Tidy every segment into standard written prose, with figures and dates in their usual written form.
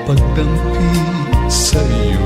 pagdampi sa iyo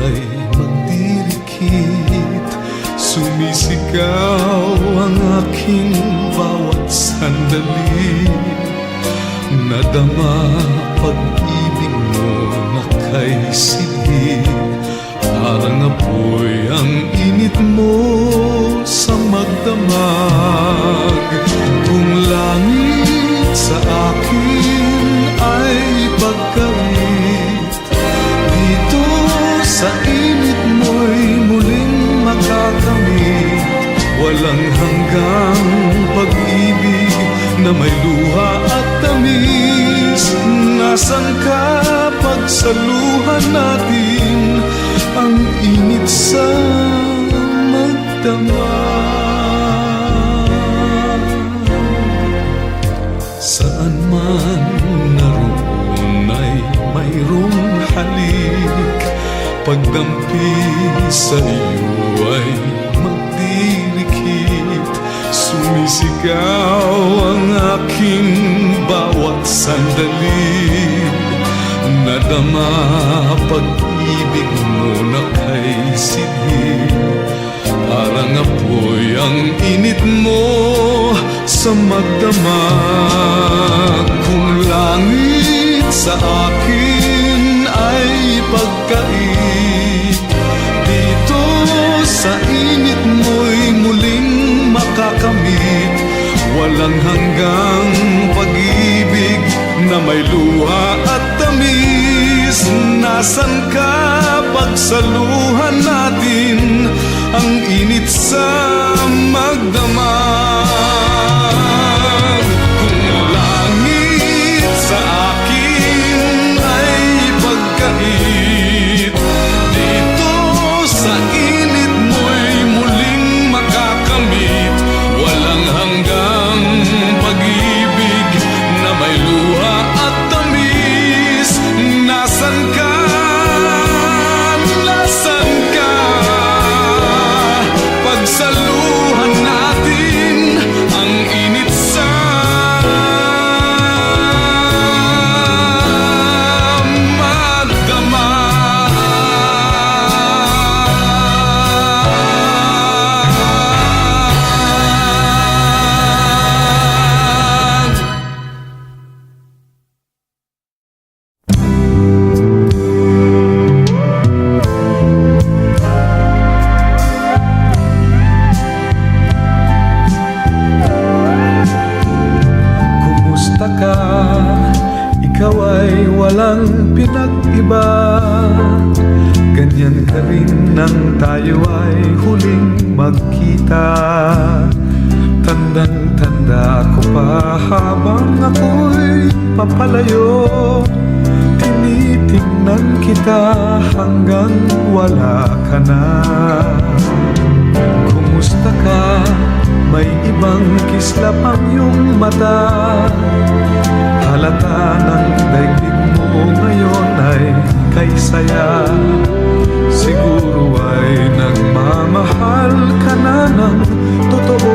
ay magdirikit. Sumisigaw ang aking bawat sandali. Nadama pag-ibig mo na kay silid. Parang apoy ang init mo sa magdamag. Kung langit sa akin ay pagkait, dito sa init mo'y muling makakamit. Walang hanggang pag-ibig na may luha at tamis. Nasaan ka pagsaluhan natin ang init sa magdamag? Saan man naroon ay mayroong halik. Pagdampi sa iyo ay magdirikit. Sumisigaw ang aking bawat sandali. Nadama pag-ibig mo na kay silid. Parang apoy ang init mo sa magdamag. Kung langit sa akin ay pagkait, dito sa init mo'y muling makakamit. Walang hanggang pag-ibig na may luha at tamis. Nasaan ka pagsaluhan natin ang init sa magdamag? Kung langit sa akin ay pagkait, dito sa init mo'y muling makakamit. Walang hanggang pag-ibig na may luha at tamis. Nasaan ka? Nasaan ka? Pagsaluhan natin ang init sa magdamag. Kumusta ka? Ikaw ay walang pinag-iba. Ganyan ka rin nang tayo ay huling magkita. Tandang-tanda ko pa habang ako'y papalayo. Tinitingnan kita hanggang wala ka na. Kumusta ka? May ibang kislap ang iyong mata. Halata ng daigdig mo ngayon ay kay saya. Siguro ay nagmamahal ka na ng totoo.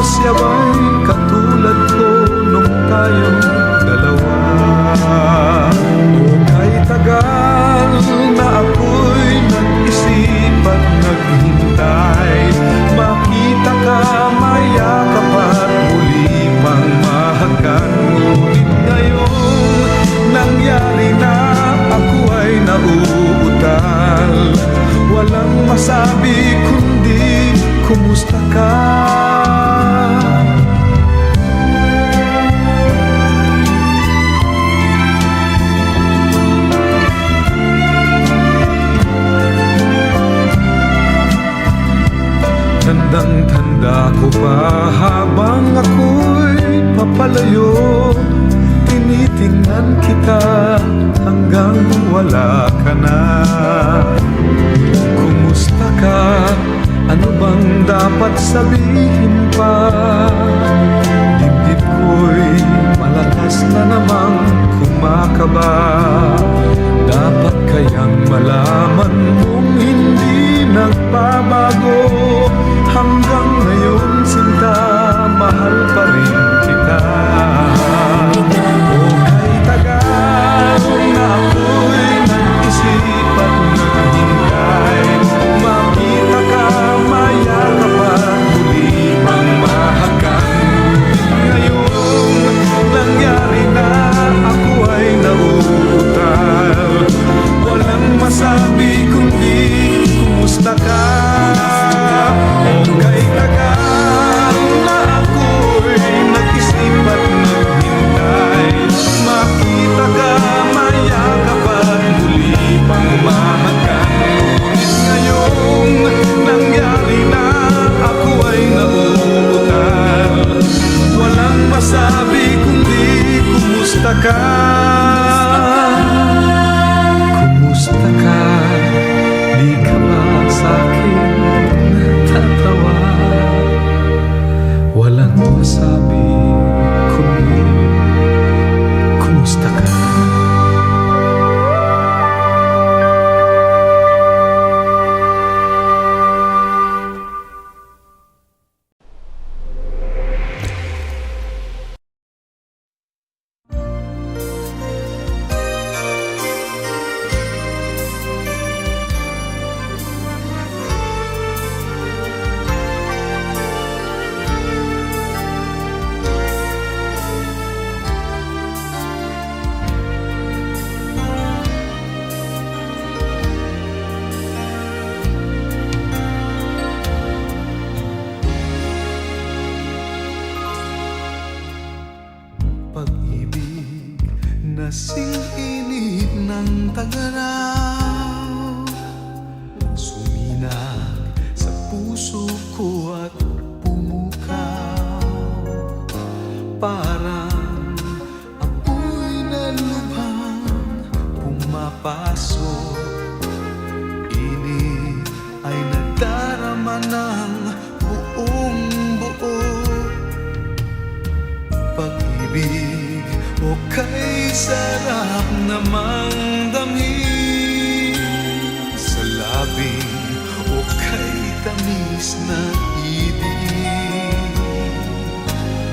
Siya ba'y katulad ko nung tayong dalawa? O kay tagal na ako'y nag-isip at naghintay. Makita ka, mayakap at muli pang mahagan. Ngunit ngayon nangyari na, ako ay nauutal. Walang masabi kundi kumusta ka? Tandang-tanda ko pa habang ako'y papalayo. Tinitingnan kita hanggang wala ka na. Kumusta ka? Ano bang dapat sabihin pa? Dibdib ko'y malakas na namang kumakaba. Dapat kayang malaman mong hindi nagbabago. Hanggang ngayon sinta, mahal pa rin kita. O kay tagal na ako tagaraw, suminag sa puso ko at pumukaw. Parang apoy na lubhang pumapasok, init ay nadarama ng buong buo. Pag-ibig o kay sarap namang damhin, sa labing o kay tamis na ibig.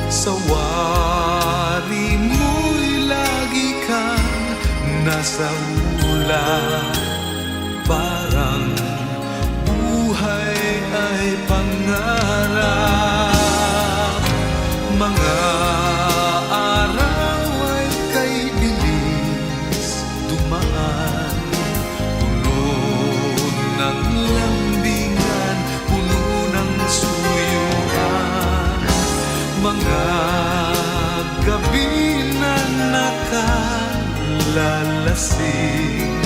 Sa wari mo'y lagi kang nasa ulat, parang buhay ay pangarap. Mga araw ay kay bilis dumaan, puno ng lambingan, puno ng suyuan. Mga gabi na nakalalasing,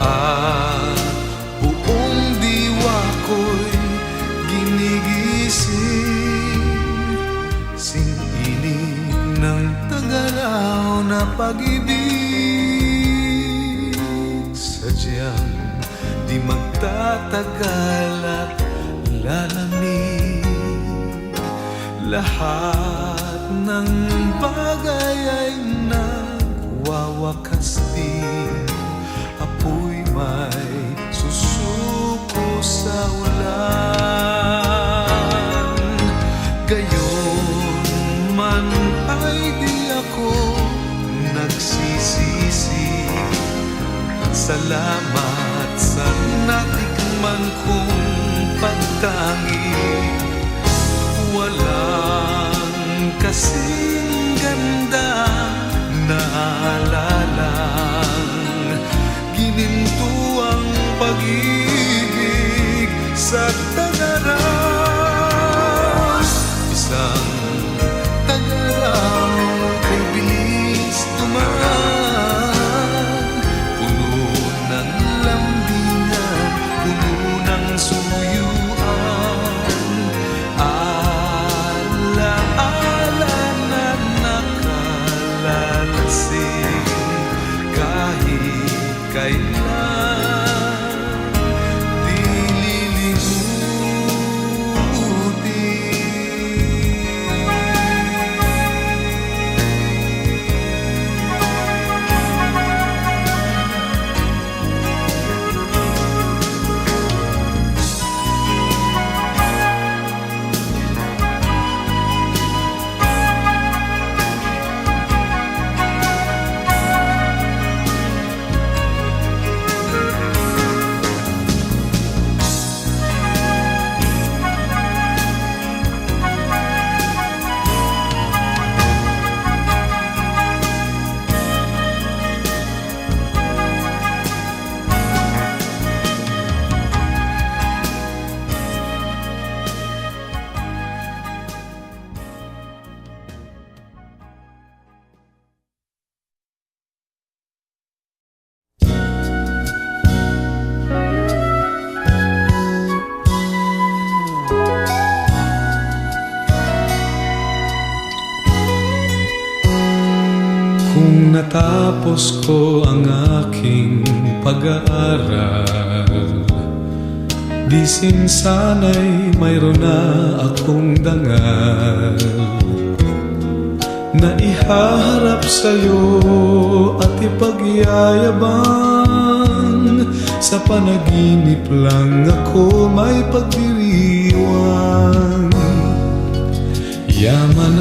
at buong diwa ko'y ginigising. Sing-inig ng tagaraw na pag-ibig, sadyang di magtatagal at lalamig. Lahat ng bagay ay nagwawakas din, apoy may susuko sa ulan. Gayon man ay di ako nagsisisi, salamat sa natikman kong pagtangi. Walang kasing ganda na alalang gininto ang pag-ibig sa tagaraw. Isang tagaraw kay bilis dumaan, puno ng lambingan, puno ng suyuan. Ala-ala na nakalalasing, kahit kailan di Kung natapos ko ang aking pag-aaral, di sana'y mayroon na akong dangal na ihaharap sa'yo at ipagyayabang. Sa panaginip lang ako may pagdiriwang. Yaman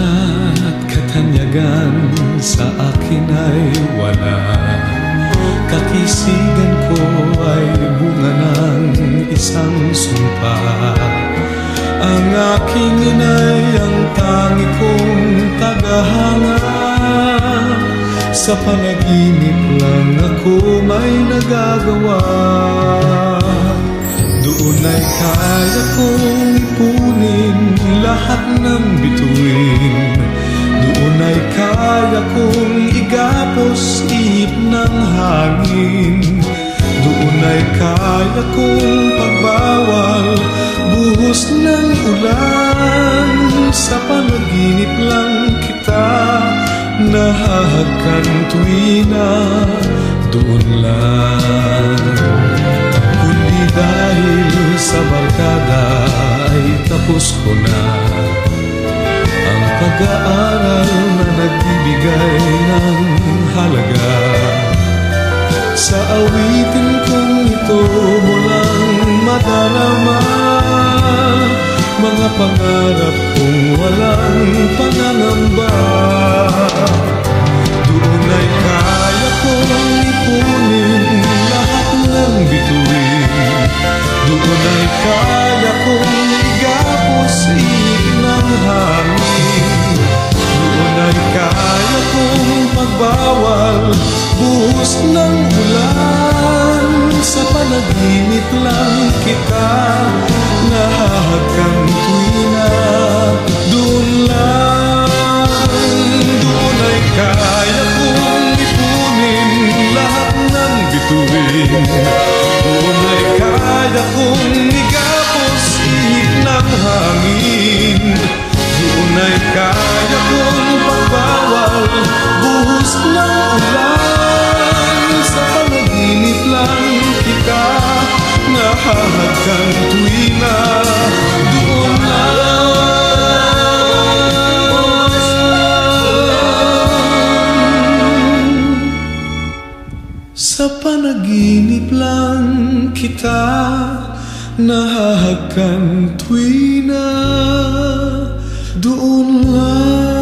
at katanyagan sa akin ay wala, kakisigan ko ay bunga ng isang sumpa. Ang aking inay ang tangi kong tagahanga, sa panaginip lang ako may nagagawa. Doon ay kaya kong ipunin lahat ng bituin, Doon ay kaya kong igapos ihip ng hangin. Doon ay kaya kong pagbawal buhos ng ulan. Sa panaginip lang kita nahahagkan tuwina doon lang. Kundi dahil sa barkada ay tapos ko na ang pag-aaral na nagbibigay ng halaga. Sa awitin kong ito mo lang madarama mga pangarap kong walang pangangamba. Doon ay kaya kong ipunin lahat ng bituin. Doon ay kaya kong igapos ihip ng hangin. Doon ay kaya kong pagbawal buhos ng ulan. Sa panaginip lang kita nahahagkan tuwina doon lang. Doon ay kaya kong ipunin lahat ng bituin. Doon ay kaya kong igapos ihip ng hangin. Doon ay kaya kong pagbawal buhos ng ulan. Sa panaginip lang kita nahahagkan tuwina doon lang. Sa panaginip lang kita nahahagkan tuwina doon lang.